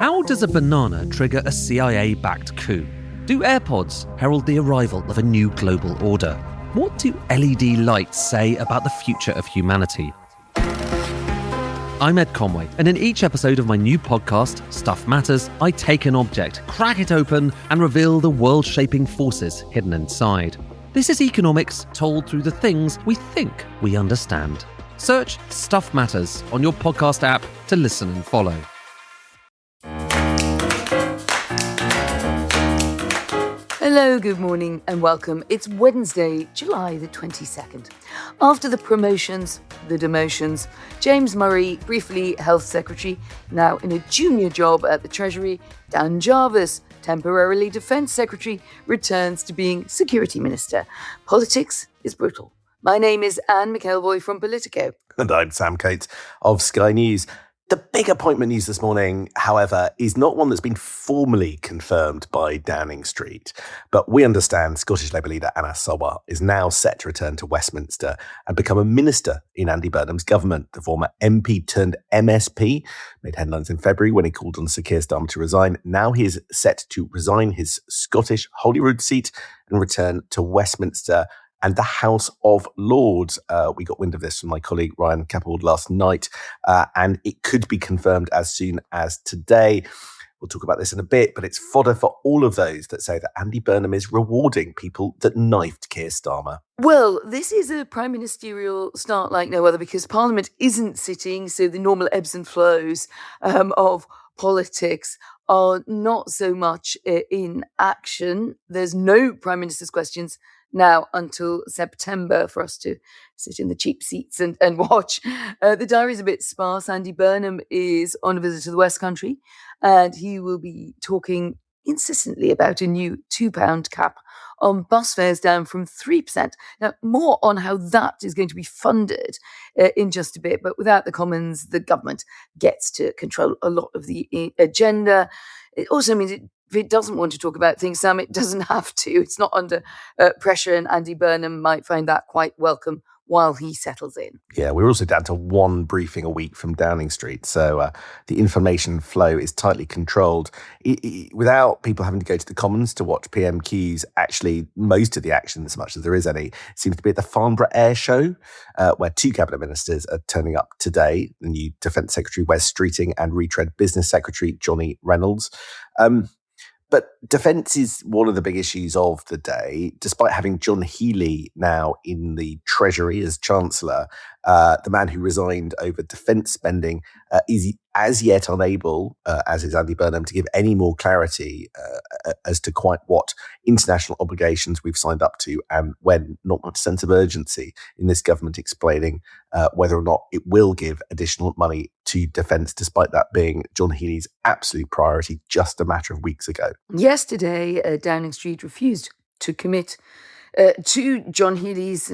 How does a banana trigger a CIA-backed coup? Do AirPods herald the arrival of a new global order? What do LED lights say about the future of humanity? I'm Ed Conway, and in each episode of my new podcast, Stuff Matters, I take an object, crack it open, and reveal the world-shaping forces hidden inside. This is economics told through the things we think we understand. Search Stuff Matters on your podcast app to listen and follow. Hello, good morning and welcome. It's Wednesday, July the 22nd. After the promotions, the demotions, James Murray, briefly Health Secretary, now in a junior job at the Treasury, Dan Jarvis, temporarily Defence Secretary, returns to being Security Minister. Politics is brutal. My name is Anne McElvoy from Politico. And I'm Sam Coates of Sky News. The big appointment news this morning, however, is not one that's been formally confirmed by Downing Street. But we understand Scottish Labour leader Anna Sowell is now set to return to Westminster and become a minister in Andy Burnham's government. The former MP turned MSP made headlines in February when he called on Sir Keit Starmer to resign. Now he is set to resign his Scottish Holyrood seat and return to Westminster and the House of Lords. We got wind of this from my colleague Ryan Cappold last night, and it could be confirmed as soon as today. We'll talk about this in a bit, but it's fodder for all of those that say that Andy Burnham is rewarding people that knifed Keit Starmer. Well, this is a prime ministerial start like no other because Parliament isn't sitting, so the normal ebbs and flows of politics are not so much in action. There's no Prime Minister's questions now until September for us to sit in the cheap seats and watch. The diary's a bit sparse. Andy Burnham is on a visit to the West Country and he will be talking insistently about a new £2 cap on bus fares down from 3%. Now, more on how that is going to be funded in just a bit, but without the Commons, the government gets to control a lot of the agenda. It also means if it doesn't want to talk about things, Sam, it doesn't have to. It's not under pressure, and Andy Burnham might find that quite welcome while he settles in. Yeah, we're also down to one briefing a week from Downing Street, so the information flow is tightly controlled. Without people having to go to the Commons to watch PMQs, actually most of the action, as much as there is any, seems to be at the Farnborough Air Show, where two cabinet ministers are turning up today, the new Defence Secretary Wes Streeting and Retread Business Secretary Johnny Reynolds. But defence is one of the big issues of the day. Despite having John Healey now in the Treasury as Chancellor, the man who resigned over defence spending is as yet unable, as is Andy Burnham, to give any more clarity as to quite what international obligations we've signed up to and when. Not much sense of urgency in this government explaining whether or not it will give additional money to defence, despite that being John Healey's absolute priority just a matter of weeks ago. Yesterday, Downing Street refused to commit to John Healey's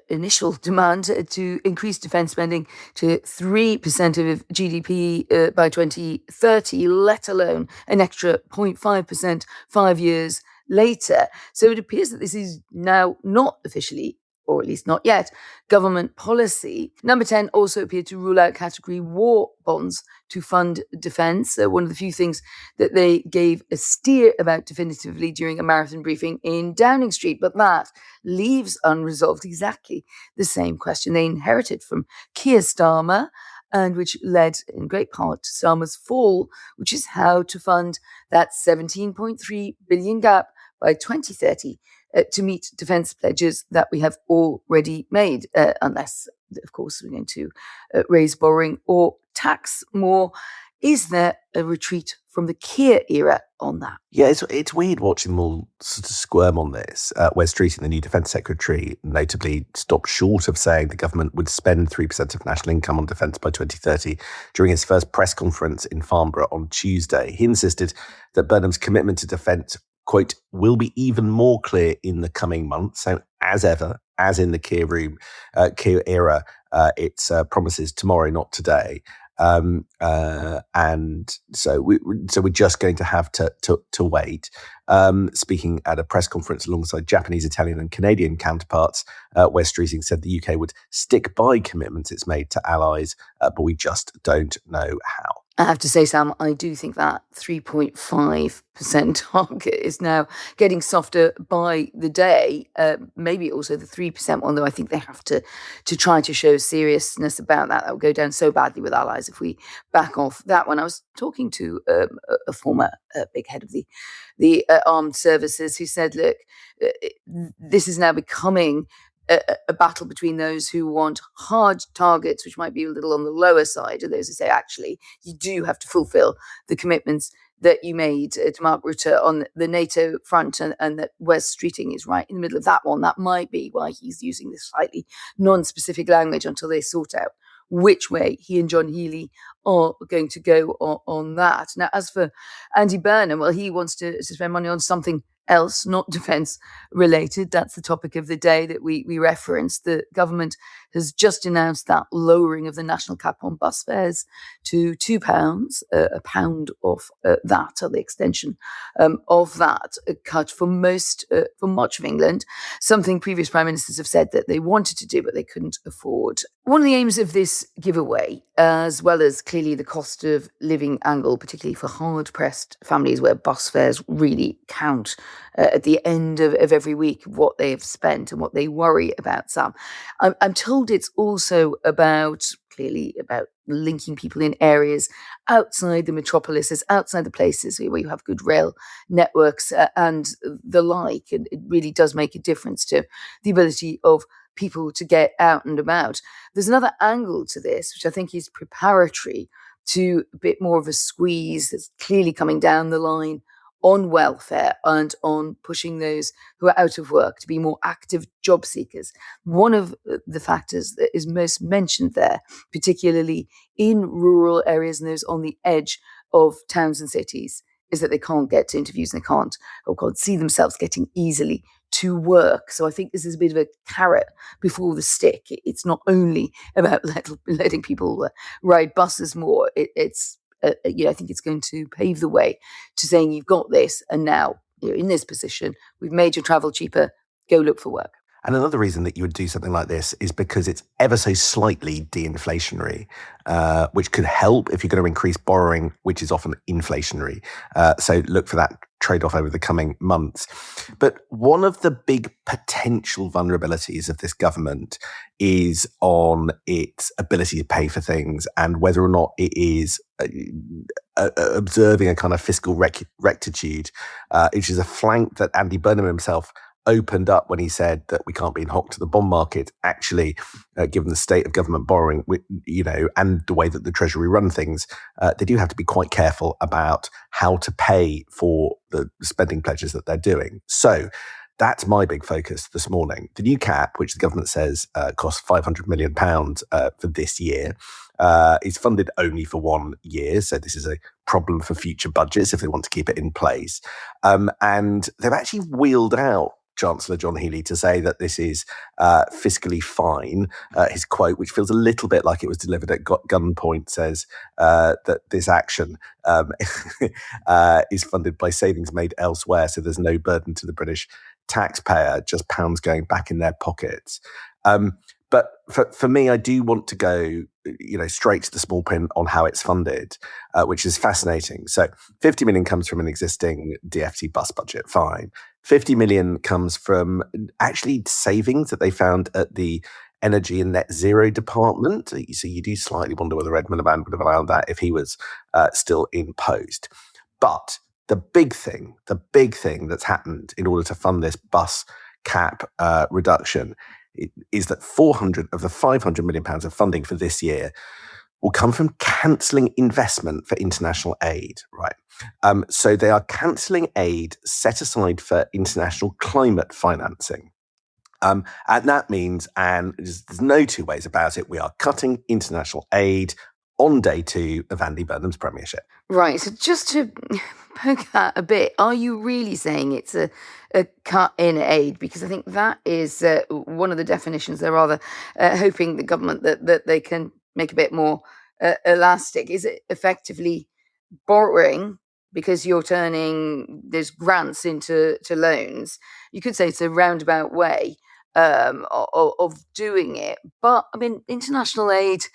initial demand to increase defence spending to 3% of GDP by 2030, let alone an extra 0.5% 5 years later. So it appears that this is now not officially, or at least not yet, government policy. Number 10 also appeared to rule out category war bonds to fund defence, one of the few things that they gave a steer about definitively during a marathon briefing in Downing Street. But that leaves unresolved exactly the same question they inherited from Keit Starmer, and which led in great part to Starmer's fall, which is how to fund that £17.3 billion gap by 2030 to meet defence pledges that we have already made, unless, of course, we're going to raise borrowing or tax more. Is there a retreat from the Keir era on that? Yeah, it's weird watching them all sort of squirm on this. Wes Streeting, the new Defence Secretary, notably stopped short of saying the government would spend 3% of national income on defence by 2030 during his first press conference in Farnborough on Tuesday. He insisted that Burnham's commitment to defence, quote, will be even more clear in the coming months. So as ever, as in the Keir era, it's promises tomorrow, not today. And so we're just going to have to wait. Speaking at a press conference alongside Japanese, Italian and Canadian counterparts, Wes Streeting said the UK would stick by commitments it's made to allies, but we just don't know how. I have to say, Sam, I do think that 3.5% target is now getting softer by the day. Maybe also the 3% one, though I think they have to try to show seriousness about that. That will go down so badly with allies if we back off that one. I was talking to a former big head of the armed services who said, look, this is now becoming a battle between those who want hard targets, which might be a little on the lower side, and those who say, actually, you do have to fulfill the commitments that you made to Mark Rutte on the NATO front, and that Wes Streeting is right in the middle of that one. That might be why he's using this slightly non-specific language until they sort out which way he and John Healey are going to go on that. Now, as for Andy Burnham, well, he wants to spend money on something else, not defence related. That's the topic of the day that we referenced. The government has just announced that lowering of the national cap on bus fares to £2, a pound off that, or the extension of that cut for much of England, something previous prime ministers have said that they wanted to do but they couldn't afford. One of the aims of this giveaway, as well as clearly the cost of living angle, particularly for hard-pressed families where bus fares really count at the end of every week, what they have spent and what they worry about, Sam. I'm told it's also clearly about linking people in areas outside the metropolises, outside the places where you have good rail networks and the like. And it really does make a difference to the ability of people to get out and about. There's another angle to this, which I think is preparatory to a bit more of a squeeze that's clearly coming down the line on welfare and on pushing those who are out of work to be more active job seekers. One of the factors that is most mentioned there, particularly in rural areas and those on the edge of towns and cities, is that they can't get to interviews and they can't see themselves getting easily to work. So I think this is a bit of a carrot before the stick. It's not only about letting people ride buses more. It's I think it's going to pave the way to saying you've got this, and now you're in this position. We've made your travel cheaper. Go look for work. And another reason that you would do something like this is because it's ever so slightly de-inflationary, which could help if you're going to increase borrowing, which is often inflationary. So look for that trade-off over the coming months. But one of the big potential vulnerabilities of this government is on its ability to pay for things and whether or not it is observing a kind of fiscal rectitude, which is a flank that Andy Burnham himself opened up when he said that we can't be in hock to the bond market. Actually, given the state of government borrowing, and the way that the Treasury run things, they do have to be quite careful about how to pay for the spending pledges that they're doing. So that's my big focus this morning. The new cap, which the government says costs £500 million for this year, is funded only for 1 year. So this is a problem for future budgets if they want to keep it in place. And they've actually wheeled out Chancellor John Healey to say that this is fiscally fine. His quote, which feels a little bit like it was delivered at gunpoint, says that this action is funded by savings made elsewhere, so there's no burden to the British taxpayer, just pounds going back in their pockets. But for me, I do want to go, straight to the small print on how it's funded, which is fascinating. So 50 million comes from an existing DfT bus budget, fine. 50 million comes from actually savings that they found at the Energy and Net Zero Department. So you do slightly wonder whether Ed Miliband would have allowed that if he was still in post. But the big thing that's happened in order to fund this bus cap reduction is that 400 of the £500 million of funding for this year will come from cancelling investment for international aid, right? So they are cancelling aid set aside for international climate financing. And that means, and there's no two ways about it, we are cutting international aid on day 2 of Andy Burnham's premiership. Right, so just to poke that a bit, are you really saying it's a cut in aid? Because I think that is one of the definitions. They're rather hoping the government that they can make a bit more elastic. Is it effectively borrowing because you're turning those grants into loans? You could say it's a roundabout way of doing it. But, I mean, international aid,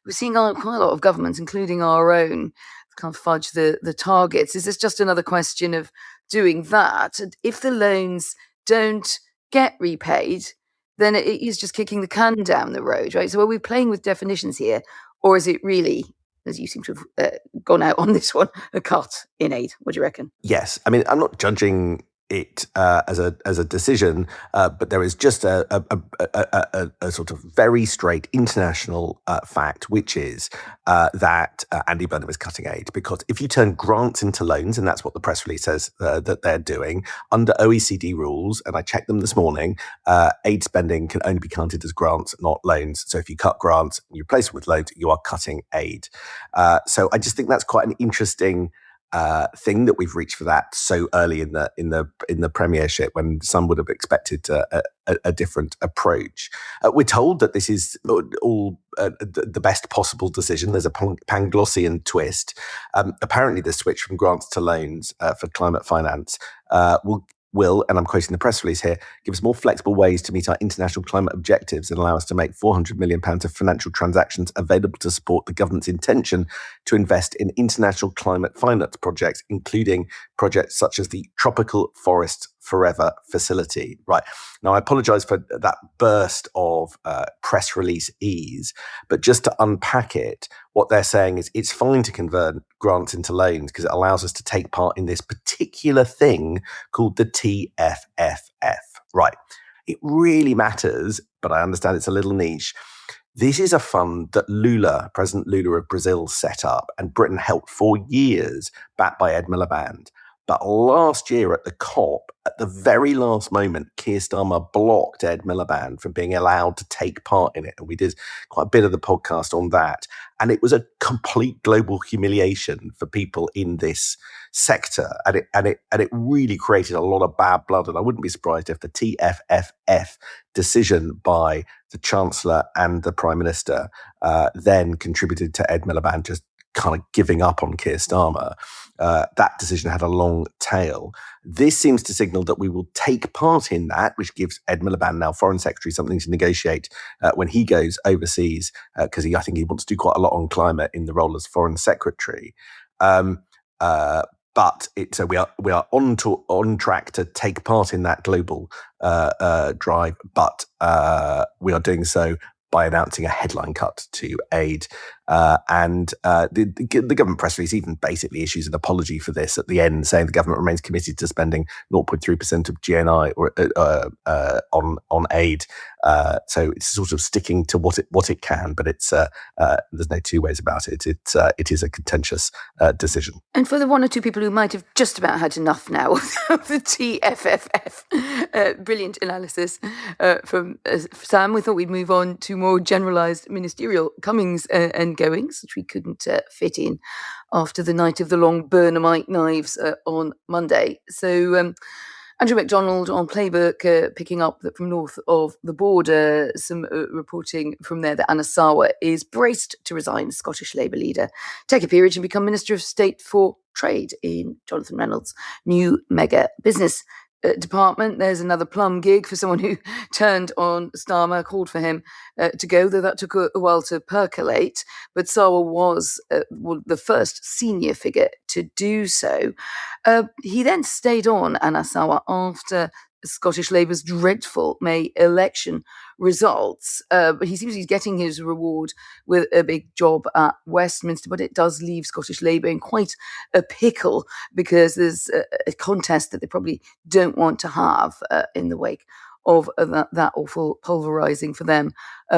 we're seeing quite a lot of governments, including our own, can't fudge the targets. Is this just another question of doing that? And if the loans don't get repaid, then it is just kicking the can down the road, right? So are we playing with definitions here, or is it really, as you seem to have gone out on this one, a cut in aid? What do you reckon? Yes. I mean, I'm not judging it as a decision, but there is just a sort of very straight international fact, which is that Andy Burnham is cutting aid, because if you turn grants into loans, and that's what the press release says that they're doing under OECD rules, and I checked them this morning, aid spending can only be counted as grants, not loans. So if you cut grants and you replace it with loans, you are cutting aid. So I just think that's quite an interesting thing that we've reached for that so early in the premiership, when some would have expected a different approach. We're told that this is all the best possible decision. There's a Panglossian twist. Apparently, the switch from grants to loans for climate finance will, and I'm quoting the press release here, give us more flexible ways to meet our international climate objectives and allow us to make £400 million of financial transactions available to support the government's intention to invest in international climate finance projects, including projects such as the Tropical Forest Forever facility. Right. Now, I apologise for that burst of press release ease, but just to unpack it, what they're saying is it's fine to convert grants into loans because it allows us to take part in this particular thing called the TFFF. Right. It really matters, but I understand it's a little niche. This is a fund that President Lula of Brazil set up, and Britain helped for years, backed by Ed Miliband. But last year at the COP, at the very last moment, Keit Starmer blocked Ed Miliband from being allowed to take part in it. And we did quite a bit of the podcast on that. And it was a complete global humiliation for people in this sector. And it really created a lot of bad blood. And I wouldn't be surprised if the TFFF decision by the Chancellor and the Prime Minister then contributed to Ed Miliband just kind of giving up on Keit Starmer. That decision had a long tail. This seems to signal that we will take part in that, which gives Ed Miliband, now Foreign Secretary, something to negotiate when he goes overseas, because I think he wants to do quite a lot on climate in the role as Foreign Secretary. But so we are on track to take part in that global drive, but we are doing so by announcing a headline cut to aid. And the government press release even basically issues an apology for this at the end, saying the government remains committed to spending 0.3% of GNI on aid. So it's sort of sticking to what it can, but it's there's no two ways about it. It is a contentious decision. And for the one or two people who might have just about had enough now of the TFFF, brilliant analysis from Sam. We thought we'd move on to more generalised ministerial comings and goings, which we couldn't fit in after the night of the long Burnhamite knives on Monday. So Andrew MacDonald on Playbook picking up that from north of the border, some reporting from there that Anna Sarwar is braced to resign, Scottish Labour leader, take a peerage and become Minister of State for Trade in Jonathan Reynolds' new mega business department. There's another plum gig for someone who turned on Starmer, called for him to go, though that took a while to percolate. But Sarwar was the first senior figure to do so. He then stayed on, Anna Sarwar, after Scottish Labour's dreadful May election results. But he seems he's getting his reward with a big job at Westminster, but it does leave Scottish Labour in quite a pickle, because there's a contest that they probably don't want to have in the wake of that awful pulverising for them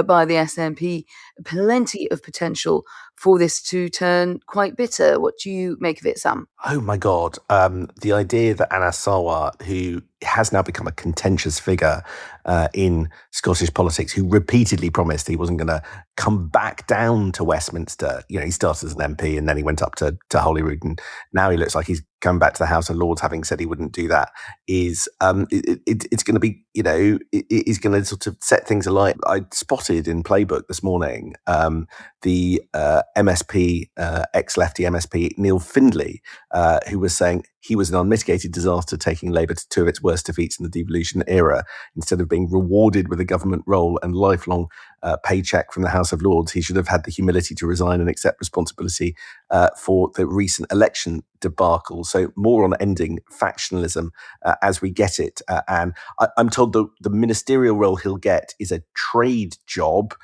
by the SNP. Plenty of potential for this to turn quite bitter. What do you make of it, Sam? Oh my God. The idea that Anna Sarwar, who has now become a contentious figure in Scottish politics, who repeatedly promised he wasn't going to come back down to Westminster. You know, he started as an MP and then he went up to Holyrood, and now he looks like he's coming back to the House of Lords, having said he wouldn't do that. Is it's going to be, you know, it is going to sort of set things alight. I spotted in Playbook this morning the MSP, ex-lefty MSP Neil Findlay, who was saying he was an unmitigated disaster, taking Labour to two of its worst defeats in the devolution era. Instead of being rewarded with a government role and lifelong paycheck from the House of Lords, he should have had the humility to resign and accept responsibility for the recent election debacle. So more on ending factionalism as we get it. And I'm told the ministerial role he'll get is a trade job,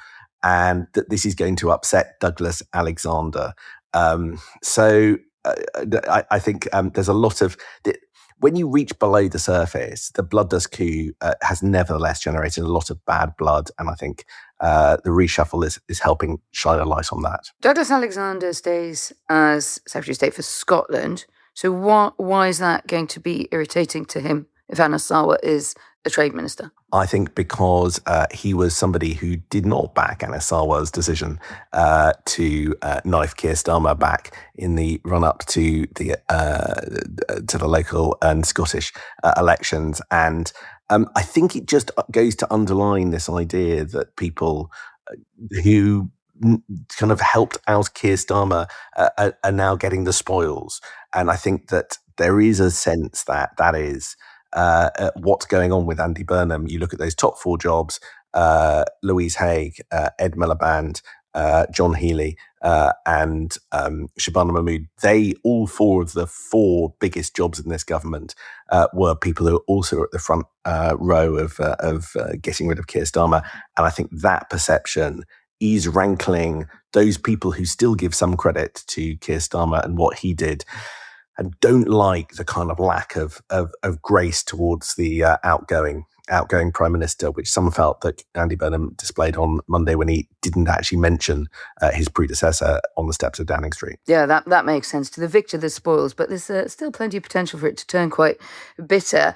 and that this is going to upset Douglas Alexander. I think there's a lot of... When you reach below the surface, the blood dust coup has nevertheless generated a lot of bad blood, and I think the reshuffle is helping shine a light on that. Douglas Alexander stays as Secretary of State for Scotland. So why is that going to be irritating to him if Anna Sarwar is a trade minister? I think because he was somebody who did not back Anna Sarwar's decision to knife Keit Starmer back in the run-up to the local and Scottish elections. And I think it just goes to underline this idea that people who kind of helped out Keit Starmer are now getting the spoils. And I think that there is a sense that is what's going on with Andy Burnham. You look at those top four jobs, Louise Haigh, Ed Miliband, John Healey, and Shabana Mahmood. All four of the four biggest jobs in this government were people who are also at the front row of getting rid of Keit Starmer. And I think that perception is rankling those people who still give some credit to Keit Starmer and what he did, and don't like the kind of lack of grace towards the outgoing Prime Minister, which some felt that Andy Burnham displayed on Monday when he didn't actually mention his predecessor on the steps of Downing Street. Yeah, that makes sense. To the victor, the spoils, but there's still plenty of potential for it to turn quite bitter.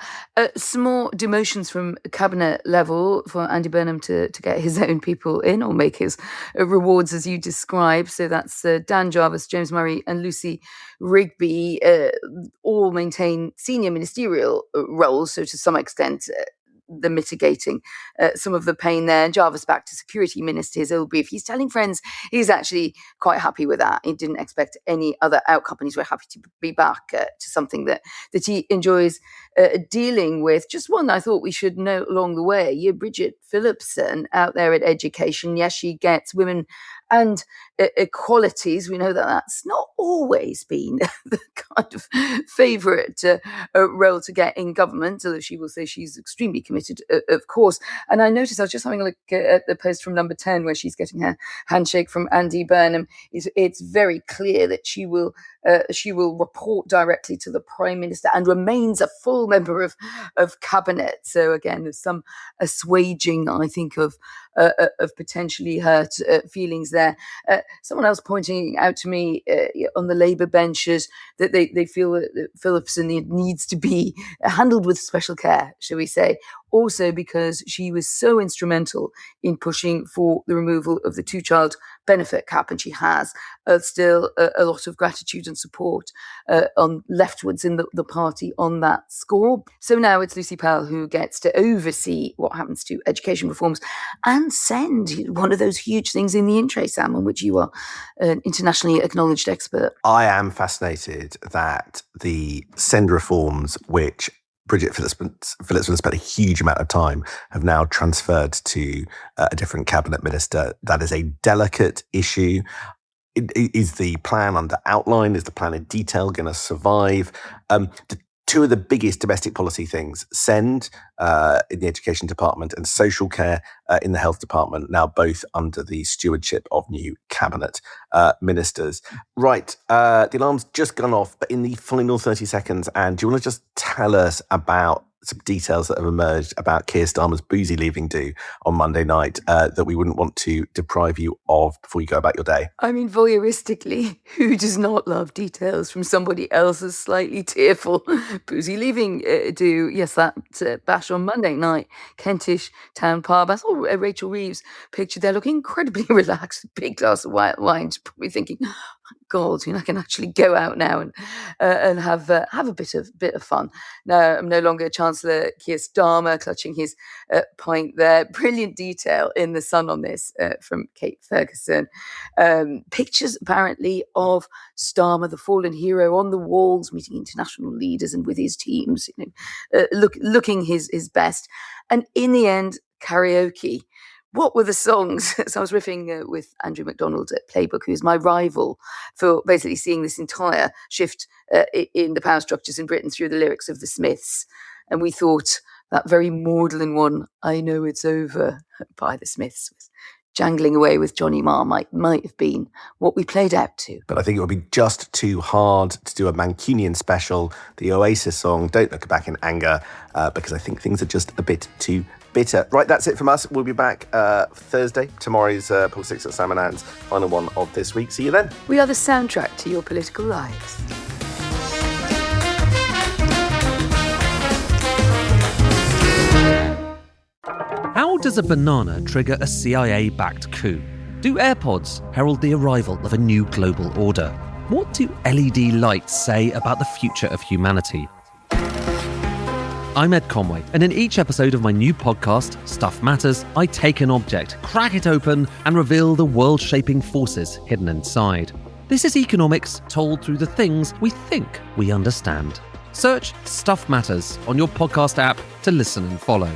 Some more demotions from cabinet level for Andy Burnham to get his own people in, or make his rewards as you describe. So that's Dan Jarvis, James Murray and Lucy Rigby all maintain senior ministerial roles, so to some extent the mitigating some of the pain there. And Jarvis back to security minister, his old brief. He's telling friends he's actually quite happy with that. He didn't expect any other outcome, and he's very happy to be back to something that he enjoys dealing with. Just one I thought we should note along the way. Bridget Phillipson out there at education. Yes, she gets women and equalities. We know that that's not always been the kind of favourite role to get in government, although she will say she's extremely committed, of course. And I noticed, I was just having a look at the post from Number 10 where she's getting her handshake from Andy Burnham. It's very clear that she will report directly to the Prime Minister and remains a full member of cabinet. So again, there's some assuaging, I think, of potentially hurt feelings there. Someone else pointing out to me on the Labour benches that they feel that Phillipson needs to be handled with special care, shall we say. Also because she was so instrumental in pushing for the removal of the two-child benefit cap, and she has still a lot of gratitude and support on leftwards in the party on that score. So now it's Lucy Powell who gets to oversee what happens to education reforms and send one of those huge things in the in-tray, Sam, on which you are an internationally acknowledged expert. I am fascinated that the send reforms, which Bridget Phillipson spent a huge amount of time, have now transferred to a different cabinet minister. That is a delicate issue. Is the plan under outline? Is the plan in detail going to survive? Two of the biggest domestic policy things, send in the education department and social care in the health department, now both under the stewardship of new cabinet ministers. Right, the alarm's just gone off, but in the final 30 seconds, Anne, do you want to just tell us about some details that have emerged about Keir Starmer's boozy leaving do on Monday night that we wouldn't want to deprive you of before you go about your day? I mean, voyeuristically, who does not love details from somebody else's slightly tearful boozy leaving do? Yes, that bash on Monday night, Kentish Town Pub. I saw Rachel Reeves pictured there looking incredibly relaxed, big glass of white wine, probably thinking, God, I can actually go out now and have a bit of fun. Now I'm no longer Chancellor Keit Starmer clutching his pint there. Brilliant detail in The Sun on this from Kate Ferguson. Pictures apparently of Starmer, the fallen hero, on the walls, meeting international leaders and with his teams, looking his best. And in the end, karaoke. What were the songs? So I was riffing with Andrew MacDonald at Playbook, who's my rival for basically seeing this entire shift in the power structures in Britain through the lyrics of the Smiths. And we thought that very maudlin one, I Know It's Over, by the Smiths, jangling away with Johnny Marr might have been what we played out to. But I think it would be just too hard to do a Mancunian special, the Oasis song, Don't Look Back in Anger, because I think things are just a bit too bitter. Right, that's it from us. We'll be back Thursday. Tomorrow's Politics at Sam & Anne's final one of this week. See you then. We are the soundtrack to your political lives. How does a banana trigger a CIA-backed coup? Do AirPods herald the arrival of a new global order? What do LED lights say about the future of humanity? I'm Ed Conway, and in each episode of my new podcast, Stuff Matters, I take an object, crack it open, and reveal the world-shaping forces hidden inside. This is economics told through the things we think we understand. Search Stuff Matters on your podcast app to listen and follow.